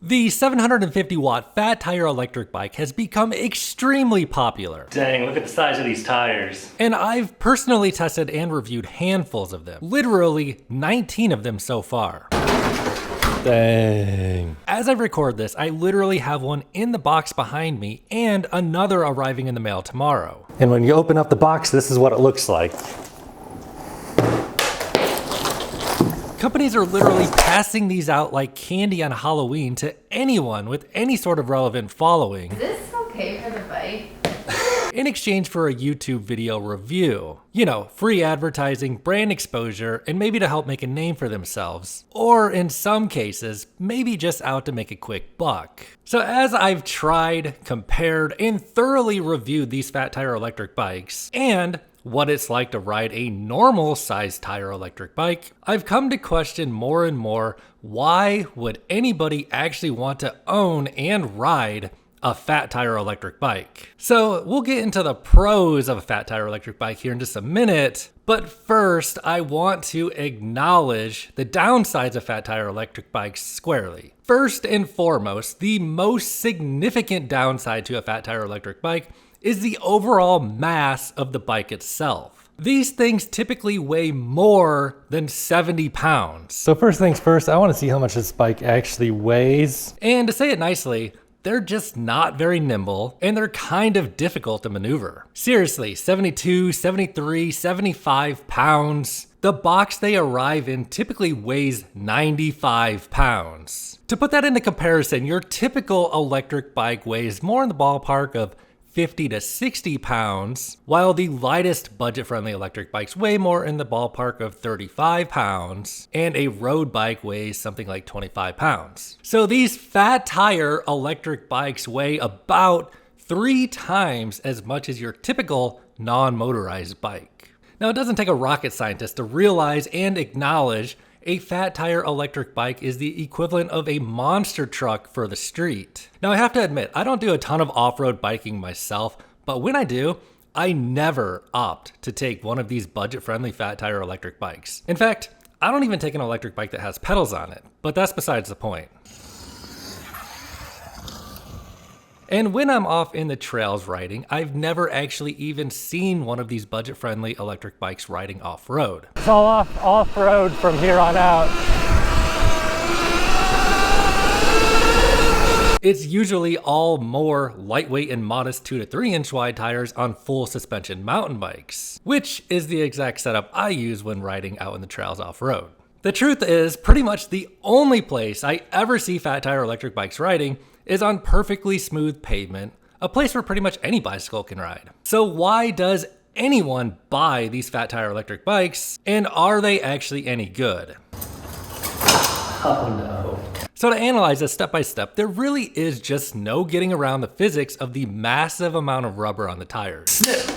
The 750 watt fat tire electric bike has become extremely popular. Dang, look at the size of these tires. And I've personally tested and reviewed handfuls of them. Literally 19 of them so far. Dang. As I record this, I literally have one in the box behind me and another arriving in the mail tomorrow. And when you open up the box, this is what it looks like. Companies are literally passing these out like candy on Halloween to anyone with any sort of relevant following. Is this okay for the bike? In exchange for a YouTube video review. You know, free advertising, brand exposure, and maybe to help make a name for themselves. Or in some cases, maybe just out to make a quick buck. So as I've tried, compared, and thoroughly reviewed these fat tire electric bikes, and what it's like to ride a normal size tire electric bike, I've come to question more and more, why would anybody actually want to own and ride a fat tire electric bike? So we'll get into the pros of a fat tire electric bike here in just a minute, but first I want to acknowledge the downsides of fat tire electric bikes squarely. First and foremost, the most significant downside to a fat tire electric bike is the overall mass of the bike itself. These things typically weigh more than 70 pounds. So first things first, I want to see how much this bike actually weighs. And to say it nicely, they're just not very nimble, and they're kind of difficult to maneuver. Seriously, 72, 73, 75 pounds. The box they arrive in typically weighs 95 pounds. To put that into comparison, your typical electric bike weighs more in the ballpark of 50 to 60 pounds, while the lightest budget-friendly electric bikes weigh more in the ballpark of 35 pounds, and a road bike weighs something like 25 pounds. So these fat tire electric bikes weigh about 3 times as much as your typical non-motorized bike. Now, it doesn't take a rocket scientist to realize and acknowledge a fat tire electric bike is the equivalent of a monster truck for the street. Now I have to admit, I don't do a ton of off-road biking myself, but when I do, I never opt to take one of these budget-friendly fat tire electric bikes. In fact, I don't even take an electric bike that has pedals on it, but that's besides the point. And when I'm off in the trails riding, I've never actually even seen one of these budget-friendly electric bikes riding off-road. It's all off-road from here on out. It's usually all more lightweight and modest 2 to 3 inch wide tires on full suspension mountain bikes, which is the exact setup I use when riding out in the trails off-road. The truth is, pretty much the only place I ever see fat tire electric bikes riding is on perfectly smooth pavement, a place where pretty much any bicycle can ride. So why does anyone buy these fat tire electric bikes, and are they actually any good? Oh no. So to analyze this step by step, there really is just no getting around the physics of the massive amount of rubber on the tires. Snip.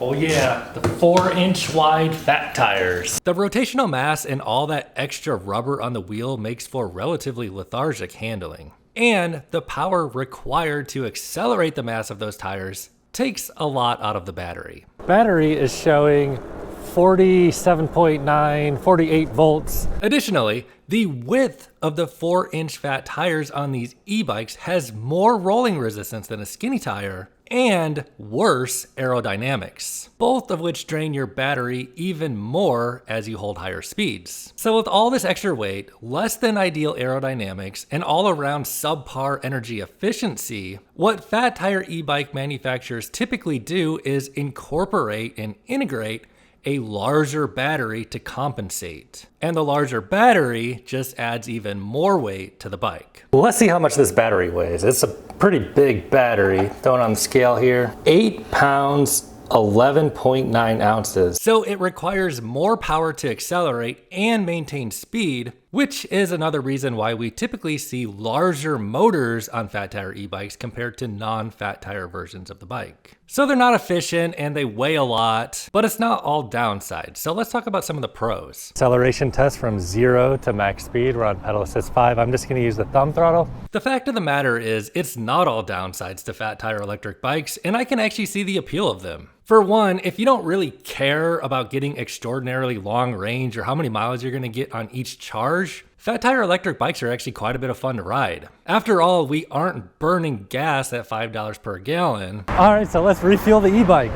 Oh yeah, the 4-inch wide fat tires. The rotational mass and all that extra rubber on the wheel makes for relatively lethargic handling. And the power required to accelerate the mass of those tires takes a lot out of the battery. Battery is showing 47.9, 48 volts. Additionally, the width of the 4-inch fat tires on these e-bikes has more rolling resistance than a skinny tire, and worse aerodynamics, both of which drain your battery even more as you hold higher speeds. So with all this extra weight, less than ideal aerodynamics, and all around subpar energy efficiency, what fat tire e-bike manufacturers typically do is incorporate and integrate a larger battery to compensate. And the larger battery just adds even more weight to the bike. Well, let's see how much this battery weighs. It's a pretty big battery. Throwing on the scale here. 8 pounds, 11.9 ounces. So it requires more power to accelerate and maintain speed, which is another reason why we typically see larger motors on fat tire e-bikes compared to non-fat tire versions of the bike. So they're not efficient and they weigh a lot, but it's not all downsides. So let's talk about some of the pros. Acceleration test from 0 to max speed. We're on pedal assist 5. I'm just gonna use the thumb throttle. The fact of the matter is, it's not all downsides to fat tire electric bikes, and I can actually see the appeal of them. For one, if you don't really care about getting extraordinarily long range or how many miles you're going to get on each charge, fat tire electric bikes are actually quite a bit of fun to ride. After all, we aren't burning gas at $5 per gallon. All right, so let's refuel the e-bike.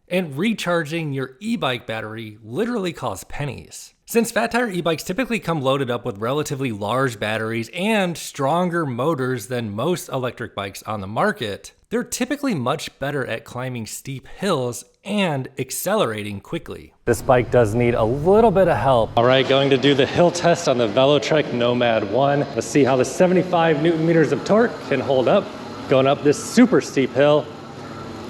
And recharging your e-bike battery literally costs pennies. Since fat tire e-bikes typically come loaded up with relatively large batteries and stronger motors than most electric bikes on the market, they're typically much better at climbing steep hills and accelerating quickly. This bike does need a little bit of help. All right, going to do the hill test on the Velotrek Nomad 1. Let's see how the 75 Newton meters of torque can hold up going up this super steep hill.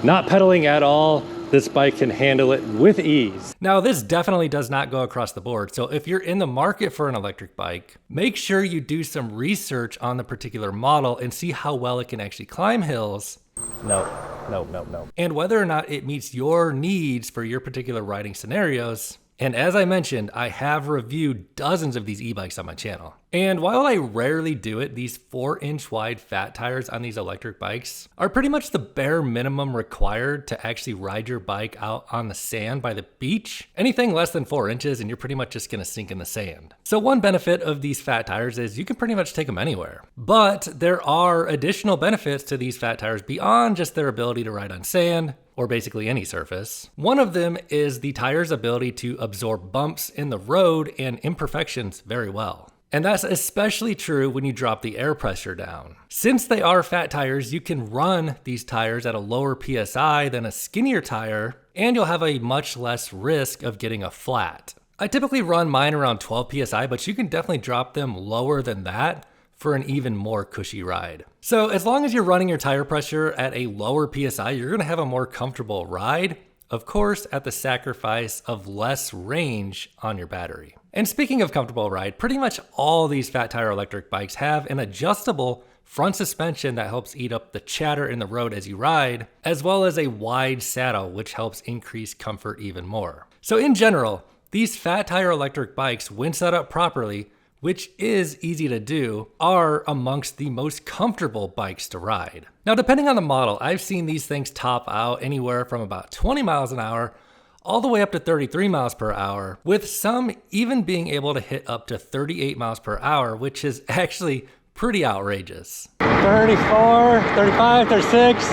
Not pedaling at all. This bike can handle it with ease. Now, this definitely does not go across the board, so if you're in the market for an electric bike, make sure you do some research on the particular model and see how well it can actually climb hills. No. And whether or not it meets your needs for your particular riding scenarios. And as I mentioned, I have reviewed dozens of these e-bikes on my channel. And while I rarely do it, these 4-inch wide fat tires on these electric bikes are pretty much the bare minimum required to actually ride your bike out on the sand by the beach. Anything less than 4 inches and you're pretty much just gonna sink in the sand. So one benefit of these fat tires is you can pretty much take them anywhere. But there are additional benefits to these fat tires beyond just their ability to ride on sand, or basically any surface. One of them is the tire's ability to absorb bumps in the road and imperfections very well. And that's especially true when you drop the air pressure down. Since they are fat tires, you can run these tires at a lower PSI than a skinnier tire, and you'll have a much less risk of getting a flat. I typically run mine around 12 PSI, but you can definitely drop them lower than that for an even more cushy ride. So as long as you're running your tire pressure at a lower PSI, you're gonna have a more comfortable ride, of course at the sacrifice of less range on your battery. And speaking of comfortable ride, pretty much all these fat tire electric bikes have an adjustable front suspension that helps eat up the chatter in the road as you ride, as well as a wide saddle which helps increase comfort even more. So in general, these fat tire electric bikes, when set up properly, which is easy to do, are amongst the most comfortable bikes to ride. Now, depending on the model, I've seen these things top out anywhere from about 20 miles an hour all the way up to 33 miles per hour, with some even being able to hit up to 38 miles per hour, which is actually pretty outrageous. 34, 35, 36.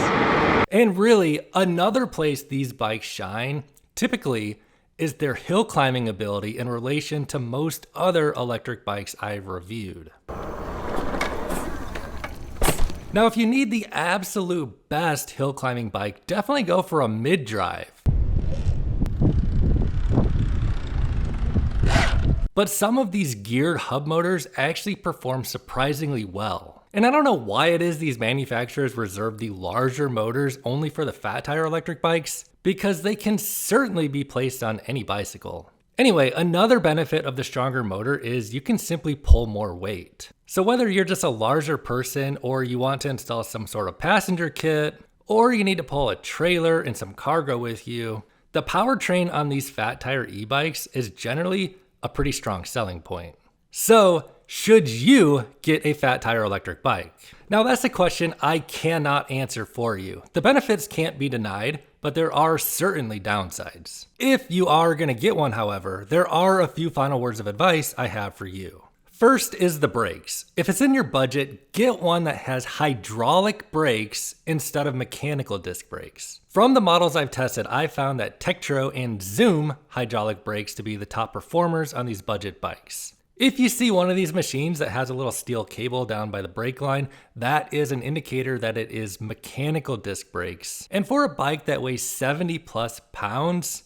And really, another place these bikes shine, typically, is their hill climbing ability in relation to most other electric bikes I've reviewed. Now, if you need the absolute best hill climbing bike, definitely go for a mid-drive. But some of these geared hub motors actually perform surprisingly well. And I don't know why it is these manufacturers reserve the larger motors only for the fat tire electric bikes, because they can certainly be placed on any bicycle. Anyway, another benefit of the stronger motor is you can simply pull more weight. So whether you're just a larger person or you want to install some sort of passenger kit, or you need to pull a trailer and some cargo with you, the powertrain on these fat tire e-bikes is generally a pretty strong selling point. So, should you get a fat tire electric bike? Now that's a question I cannot answer for you. The benefits can't be denied, but there are certainly downsides. If you are gonna get one, however, there are a few final words of advice I have for you. First is the brakes. If it's in your budget, get one that has hydraulic brakes instead of mechanical disc brakes. From the models I've tested, I found that Tektro and Zoom hydraulic brakes to be the top performers on these budget bikes. If you see one of these machines that has a little steel cable down by the brake line, that is an indicator that it is mechanical disc brakes. And for a bike that weighs 70 plus pounds,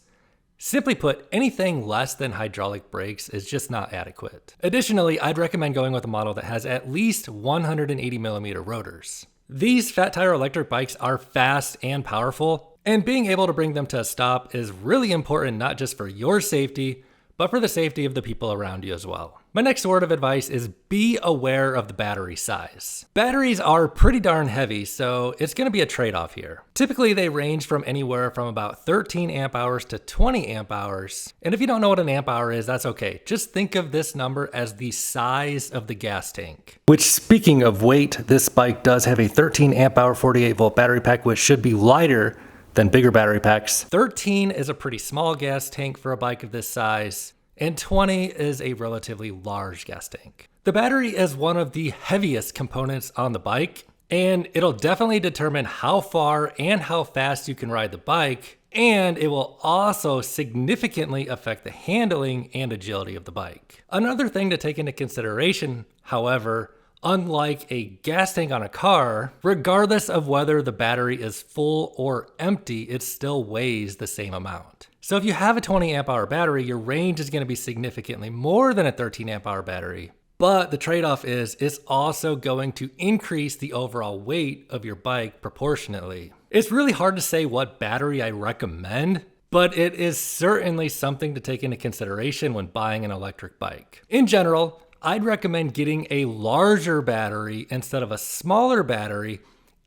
simply put, anything less than hydraulic brakes is just not adequate. Additionally, I'd recommend going with a model that has at least 180 millimeter rotors. These fat tire electric bikes are fast and powerful, and being able to bring them to a stop is really important not just for your safety, but for the safety of the people around you as well. My next word of advice is be aware of the battery size. Batteries are pretty darn heavy, so it's going to be a trade-off here. Typically, they range from anywhere from about 13 amp hours to 20 amp hours. And if you don't know what an amp hour is, that's okay. Just think of this number as the size of the gas tank. Which, speaking of weight, this bike does have a 13 amp hour 48 volt battery pack, which should be lighter than bigger battery packs. 13 is a pretty small gas tank for a bike of this size, and 20 is a relatively large gas tank. The battery is one of the heaviest components on the bike, and it'll definitely determine how far and how fast you can ride the bike, and it will also significantly affect the handling and agility of the bike. Another thing to take into consideration, however, unlike a gas tank on a car, regardless of whether the battery is full or empty, it still weighs the same amount. So if you have a 20 amp hour battery, your range is going to be significantly more than a 13 amp hour battery. But the trade-off is it's also going to increase the overall weight of your bike proportionately. It's really hard to say what battery I recommend, but it is certainly something to take into consideration when buying an electric bike. In general, I'd recommend getting a larger battery instead of a smaller battery,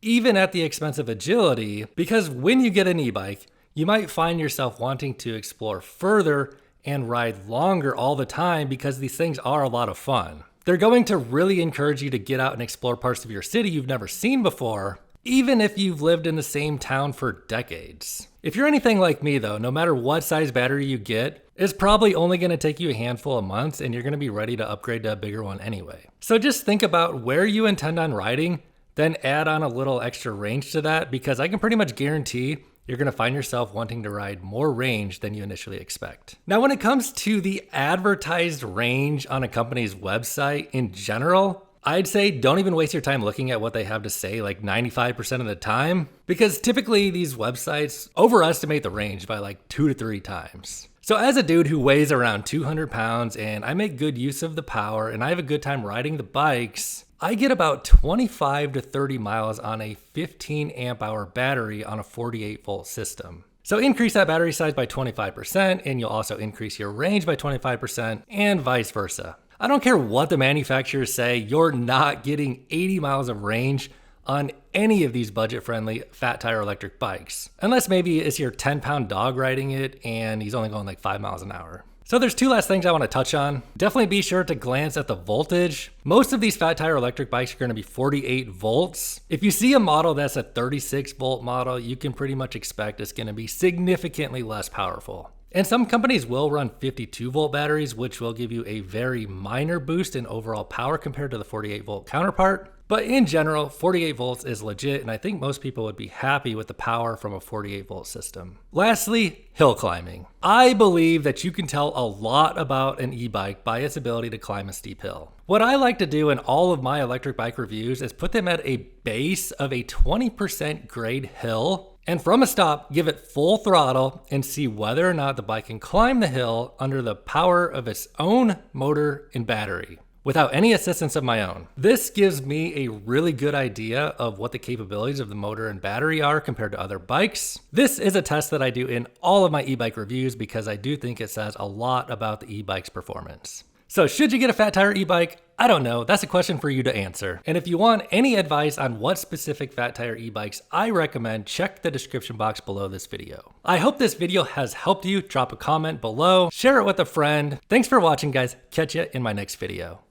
even at the expense of agility, because when you get an e-bike, you might find yourself wanting to explore further and ride longer all the time because these things are a lot of fun. They're going to really encourage you to get out and explore parts of your city you've never seen before, even if you've lived in the same town for decades. If you're anything like me though, no matter what size battery you get, it's probably only going to take you a handful of months and you're going to be ready to upgrade to a bigger one anyway. So just think about where you intend on riding, then add on a little extra range to that, because I can pretty much guarantee you're going to find yourself wanting to ride more range than you initially expect. Now, when it comes to the advertised range on a company's website in general, I'd say don't even waste your time looking at what they have to say like 95% of the time, because typically these websites overestimate the range by like 2 to 3 times. So as a dude who weighs around 200 pounds and I make good use of the power and I have a good time riding the bikes, I get about 25 to 30 miles on a 15 amp hour battery on a 48 volt system. So increase that battery size by 25% and you'll also increase your range by 25% and vice versa. I don't care what the manufacturers say, you're not getting 80 miles of range on any of these budget-friendly fat tire electric bikes. Unless maybe it's your 10-pound dog riding it and he's only going like 5 miles an hour. So there's 2 last things I want to touch on. Definitely be sure to glance at the voltage. Most of these fat tire electric bikes are going to be 48 volts. If you see a model that's a 36 volt model, you can pretty much expect it's going to be significantly less powerful. And some companies will run 52 volt batteries, which will give you a very minor boost in overall power compared to the 48 volt counterpart. But in general, 48 volts is legit, and I think most people would be happy with the power from a 48 volt system. Lastly, hill climbing. I believe that you can tell a lot about an e-bike by its ability to climb a steep hill. What I like to do in all of my electric bike reviews is put them at a base of a 20% grade hill, and from a stop, give it full throttle and see whether or not the bike can climb the hill under the power of its own motor and battery, without any assistance of my own. This gives me a really good idea of what the capabilities of the motor and battery are compared to other bikes. This is a test that I do in all of my e-bike reviews because I do think it says a lot about the e-bike's performance. So should you get a fat tire e-bike? I don't know, that's a question for you to answer. And if you want any advice on what specific fat tire e-bikes I recommend, check the description box below this video. I hope this video has helped you. Drop a comment below, share it with a friend. Thanks for watching guys, catch you in my next video.